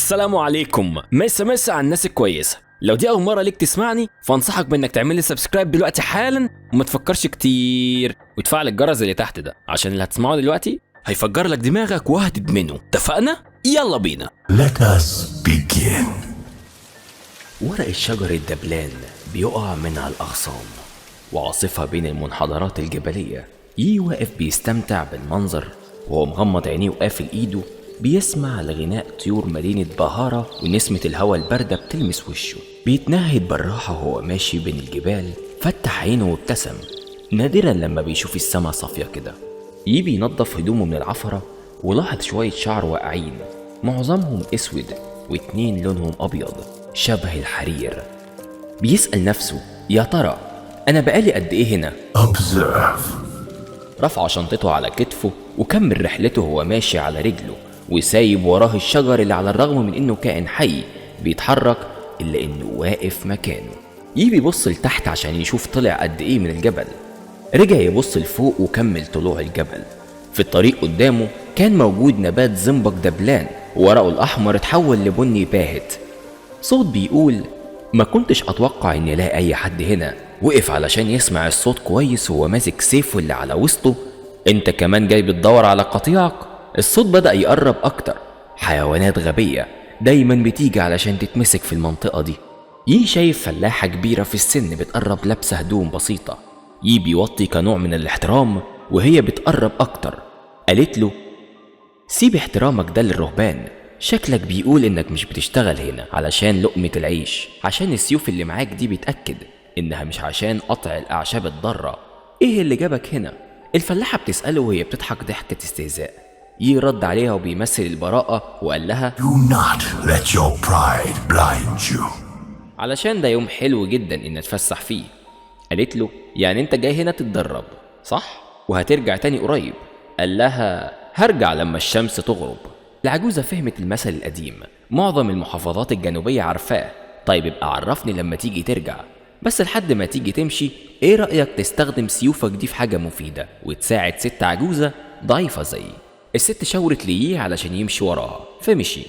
السلام عليكم. مسا على الناس الكويسة. لو دي أول مرة ليك تسمعني فانصحك بإنك تعمل لي سبسكرايب دلوقتي حالا وما تفكرش كتير وتفعل الجرس اللي تحت ده عشان اللي هتسمعه دلوقتي هيفجر لك دماغك وهتدمنه. اتفقنا؟ يلا بينا. Let us begin. ورق الشجر الدبلان بيقع من على الأغصان وعاصفة بين المنحدرات الجبلية. واقف بيستمتع بالمنظر وهو مغمض عينيه وقافل ايده، بيسمع لغناء طيور مدينة بهارة ونسمة الهواء الباردة بتلمس وشه. بيتنهد بالراحة وهو ماشي بين الجبال، فتح عينه وابتسم. نادرا لما بيشوف السما صافية كده. بينظف هدومه من العفرة ولاحظ شوية شعر واقعين، معظمهم اسود واتنين لونهم ابيض شبه الحرير. بيسأل نفسه يا ترى انا بقالي قد ايه هنا؟ Observe. رفع شنطته على كتفه وكمل رحلته وهو ماشي على رجله وسايب وراه الشجر اللي على الرغم من انه كائن حي بيتحرك الا انه واقف مكانه. بيبص لتحت عشان يشوف طلع قد ايه من الجبل. رجع يبص لفوق وكمل طلوع الجبل. في الطريق قدامه كان موجود نبات زنبق دبلان وورقه الاحمر اتحول لبني باهت. صوت بيقول ما كنتش اتوقع اني الاقي اي حد هنا. وقف علشان يسمع الصوت كويس وهو ماسك سيفه اللي على وسطه. انت كمان جاي بتدور على قطيعك؟ الصوت بدأ يقرب اكتر. حيوانات غبية دايما بتيجي علشان تتمسك في المنطقة دي. شايف فلاحة كبيرة في السن بتقرب لابسة هدوم بسيطة. بيوطي كنوع من الاحترام وهي بتقرب اكتر. قالت له سيب احترامك ده للرهبان، شكلك بيقول انك مش بتشتغل هنا علشان لقمة العيش. عشان السيوف اللي معاك دي بتأكد انها مش عشان قطع الاعشاب الضارة. ايه اللي جابك هنا؟ الفلاحة بتسأله وهي بتضحك ضحكة استهزاء. رد عليها وبيمثل البراءة وقال لها Do not let your pride blind you. علشان ده يوم حلو جدا ان اتفسح فيه. قالت له يعني انت جاي هنا تتدرب صح؟ وهترجع تاني قريب؟ قال لها هرجع لما الشمس تغرب. العجوزة فهمت المثل القديم، معظم المحافظات الجنوبية عارفاه. طيب ابقى عرفني لما تيجي ترجع، بس لحد ما تيجي تمشي ايه رأيك تستخدم سيوفك دي في حاجة مفيدة وتساعد ست عجوزة ضعيفة زيي. الست شاورت ليه علشان يمشي وراها فمشي.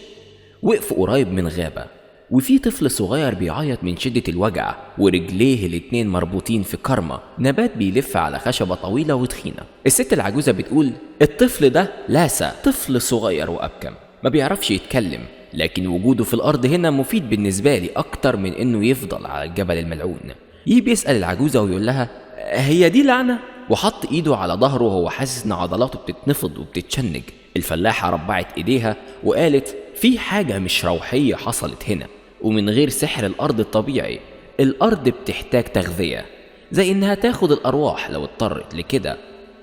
وقفوا قريب من غابة وفي طفل صغير بيعيط من شدة الوجع ورجليه الاتنين مربوطين في كرمة نبات بيلف على خشبة طويلة وتخينة. الست العجوزة بتقول الطفل ده لاسا، طفل صغير وأبكم ما بيعرفش يتكلم، لكن وجوده في الأرض هنا مفيد بالنسبة لي أكتر من إنه يفضل على الجبل الملعون. بيسأل العجوزة ويقول لها هي دي لعنة؟ وحط إيده على ظهره وهو حاسس إن عضلاته بتتنفض وبتتشنج. الفلاحة ربعت إيديها وقالت في حاجة مش روحية حصلت هنا، ومن غير سحر الأرض الطبيعي الأرض بتحتاج تغذية زي إنها تاخد الأرواح لو اضطرت لكده.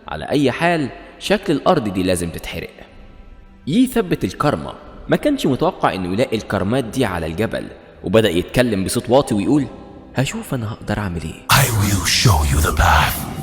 على أي حال شكل الأرض دي لازم تتحرق. ثبت الكرمة، ما كانش متوقع إنه يلاقي الكرمات دي على الجبل، وبدأ يتكلم بصوت واطي ويقول هشوف أنا هقدر أعمل إيه. I will show you the path.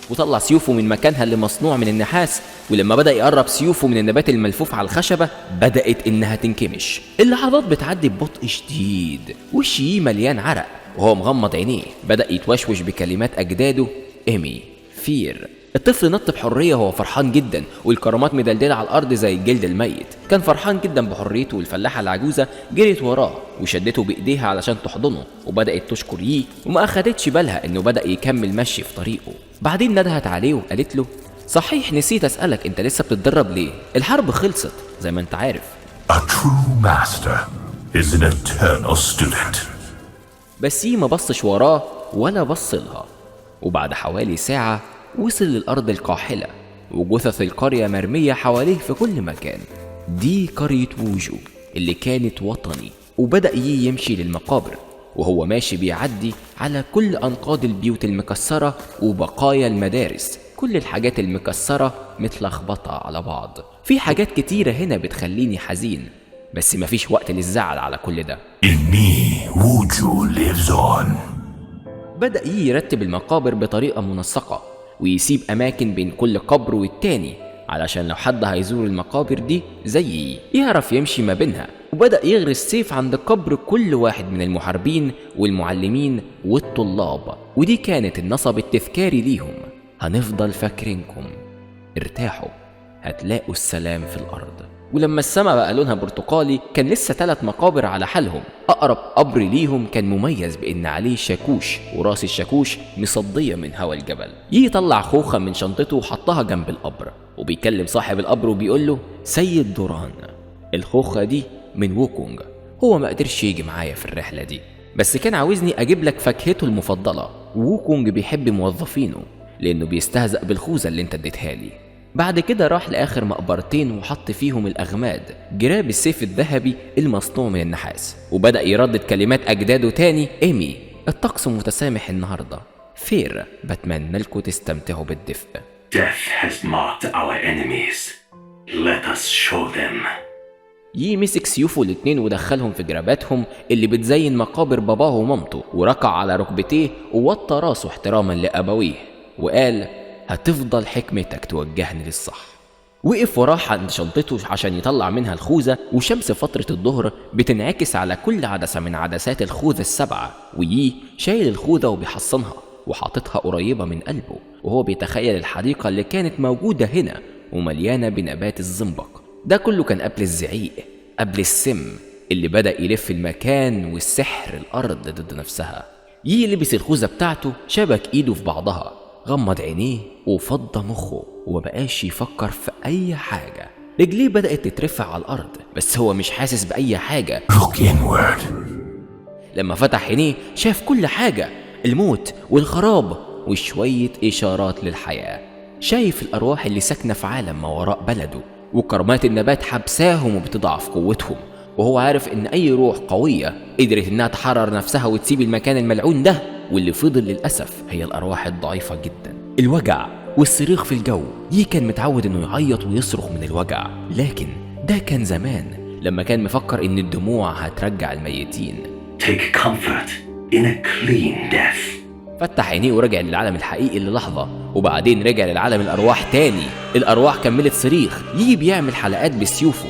وطلع سيوفه من مكانها اللي مصنوع من النحاس، ولما بدأ يقرب سيوفه من النبات الملفوف على الخشبة بدأت إنها تنكمش. اللحظات بتعدي ببطء شديد، وشه مليان عرق وهو مغمض عينيه. بدأ يتوشوش بكلمات أجداده إيمي، فير. الطفل نط بحرية وهو فرحان جدا، والكرامات مدلدلة على الأرض زي الجلد الميت. كان فرحان جدا بحريته، والفلاحة العجوزة جريت وراه وشدته بإيديها علشان تحضنه وبدأت تشكر وما أخدتش بالها إنه بدأ يكمل مشي في طريقه. بعدين ندهت عليه وقالت له صحيح نسيت أسألك أنت لسه بتتدرب ليه؟ الحرب خلصت زي ما أنت عارف. A true master is an eternal student. بس ما بصش وراه ولا بص لها. وبعد حوالي ساعة وصل للأرض القاحلة وجثث القرية مرمية حواليه في كل مكان. دي قرية ووجو اللي كانت وطني. وبدأ يمشي للمقابر وهو ماشي بيعدي على كل أنقاض البيوت المكسرة وبقايا المدارس. كل الحاجات المكسرة متلخبطة على بعض. في حاجات كتيرة هنا بتخليني حزين، بس مفيش وقت للزعل على كل ده. In me, Wuju lives on. بدأ يرتب المقابر بطريقة منسقة ويسيب أماكن بين كل قبر والتاني علشان لو حد هيزور المقابر دي زيي يعرف يمشي ما بينها. وبدأ يغرس سيف عند قبر كل واحد من المحاربين والمعلمين والطلاب. ودي كانت النصب التذكاري ليهم، هنفضل فاكرينكم، ارتاحوا، هتلاقوا السلام في الأرض. ولما السما بقى لونها برتقالي كان لسه 3 مقابر على حالهم. أقرب قبر ليهم كان مميز بإن عليه شاكوش، وراس الشاكوش مصدية من هوا الجبل. يطلع خوخة من شنطته وحطها جنب القبر، وبيكلم صاحب القبر وبيقول له: سيد دوران، الخوخة دي من ووكونج، هو ما قدرش يجي معايا في الرحلة دي، بس كان عاوزني أجيب لك فاكهته المفضلة. ووكونج بيحب موظفينه لأنه بيستهزأ بالخوذة اللي انت اديتها لي. بعد كده راح لآخر مقبرتين وحط فيهم الأغماد، جراب السيف الذهبي المصنوع من النحاس، وبدأ يردد كلمات أجداده تاني: إيمي، الطقس متسامح النهاردة، فير، بتمنى لكم تستمتعوا بالدفء. Death has marked our enemies. Let us show them. مسك سيوفه الاتنين ودخلهم في جراباتهم اللي بتزين مقابر باباه ومامته، وركع على ركبتيه ووطى راسه احتراما لأبويه، وقال: هتفضل حكمتك توجهني للصح. وقف وراح عند شنطته عشان يطلع منها الخوذة، وشمس فترة الظهر بتنعكس على كل عدسة من عدسات الخوذة ال7، شايل الخوذة وبيحصنها وحاططها قريبة من قلبه، وهو بيتخيل الحديقة اللي كانت موجودة هنا ومليانة بنبات الزنبق. ده كله كان قبل الزعيق، قبل السم اللي بدأ يلف المكان والسحر الأرض ضد نفسها. لبس الخوذة بتاعته، شبك إيده في بعضها، غمض عينيه وفض مخه ومبقاش يفكر في أي حاجة. رجليه بدأت تترفع على الأرض بس هو مش حاسس بأي حاجة. Look inward. لما فتح عينيه شاف كل حاجة، الموت والخراب وشوية إشارات للحياة. شايف الأرواح اللي ساكنة في عالم ما وراء بلده، وكرمات النبات حبساهم وبتضعف قوتهم، وهو عارف إن أي روح قوية قدرت إنها تحرر نفسها وتسيب المكان الملعون ده، واللي فضل للأسف هي الأرواح الضعيفة جدا. الوجع والصريخ في الجو. كان متعود إنه يعيط ويصرخ من الوجع، لكن ده كان زمان لما كان مفكر إن الدموع هترجع الميتين. Take comfort in a clean death. فتح عينيه ورجع للعالم الحقيقي للحظة، وبعدين رجع للعالم الأرواح تاني. الأرواح كملت صريخ. بيعمل حلقات بسيوفه،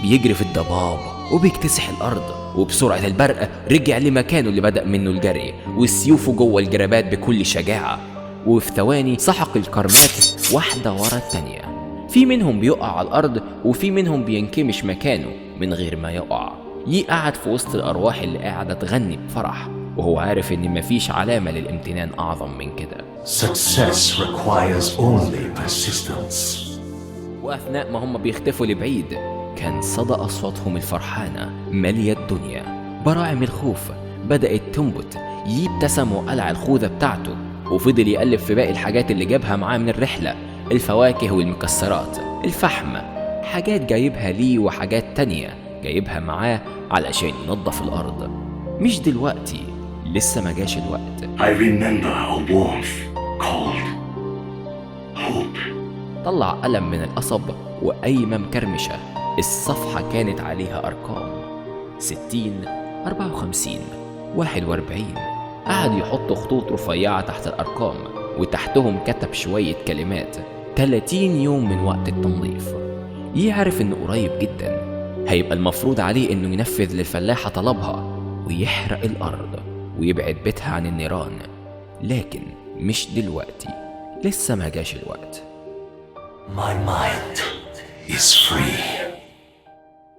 بيجري في الضباب وبيكتسح الأرض، وبسرعة البرق رجع لمكانه اللي بدأ منه الجري، وسيوفه جوه الجرابات بكل شجاعة. وفي ثواني سحق الكرمات واحدة ورا التانية، في منهم بيقع على الأرض وفي منهم بينكمش مكانه من غير ما يقع. قعد في وسط الأرواح اللي قاعدة تغني بفرح، وهو عارف إن مفيش علامة للامتنان أعظم من كده. Success requires only persistence. وأثناء ما هم بيختفوا لبعيد كان صدى أصواتهم الفرحانة مالية الدنيا. براعم الخوف بدأت تنبت. ابتسم وقلع الخوذة بتاعته وفضل يقلب في باقي الحاجات اللي جابها معاه من الرحلة، الفواكه والمكسرات، الفحم، حاجات جايبها ليه وحاجات تانية جايبها معاه علشان ينظف الأرض. مش دلوقتي، لسه ما جاش الوقت. I remember a warmth called hope. طلع قلم من القصب وقايمة مكرمشة. الصفحة كانت عليها أرقام 60 54 41. قعد يحط خطوط رفيعة تحت الأرقام، وتحتهم كتب شوية كلمات. 30 يوم من وقت التنظيف. يعرف إنه قريب جدا هيبقى المفروض عليه إنه ينفذ للفلاحة طلبها ويحرق الأرض ويبعد بيتها عن النيران، لكن مش دلوقتي، لسه ما جاش الوقت. My mind is free.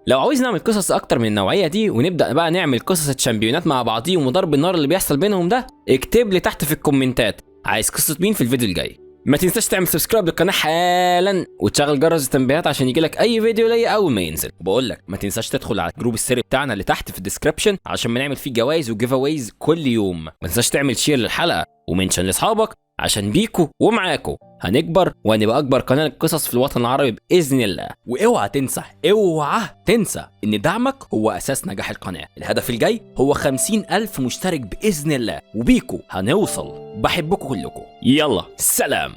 لو عاوز نعمل قصص اكتر من النوعيه دي ونبدا بقى نعمل قصص الشامبيونات مع بعضيهم وضرب النار اللي بيحصل بينهم ده، اكتب لي تحت في الكومنتات عايز قصه مين في الفيديو الجاي. ما تنساش تعمل سبسكرايب للقناه حالا وتشغل جرس التنبيهات عشان يجيلك اي فيديو ليا اول ما ينزل. وبقول لك ما تنساش تدخل على الجروب السري بتاعنا اللي تحت في الديسكربشن عشان بنعمل فيه جوائز وجيف اويز كل يوم. ما تنساش تعمل شير للحلقه ومنشن لاصحابك عشان بيكو ومعاكو هنكبر وهنبقى اكبر قناه للقصص في الوطن العربي باذن الله. واوعى تنسى ان دعمك هو اساس نجاح القناه. الهدف الجاي هو 50,000 مشترك باذن الله، وبيكو هنوصل. بحبكم كلكم. يلا سلام.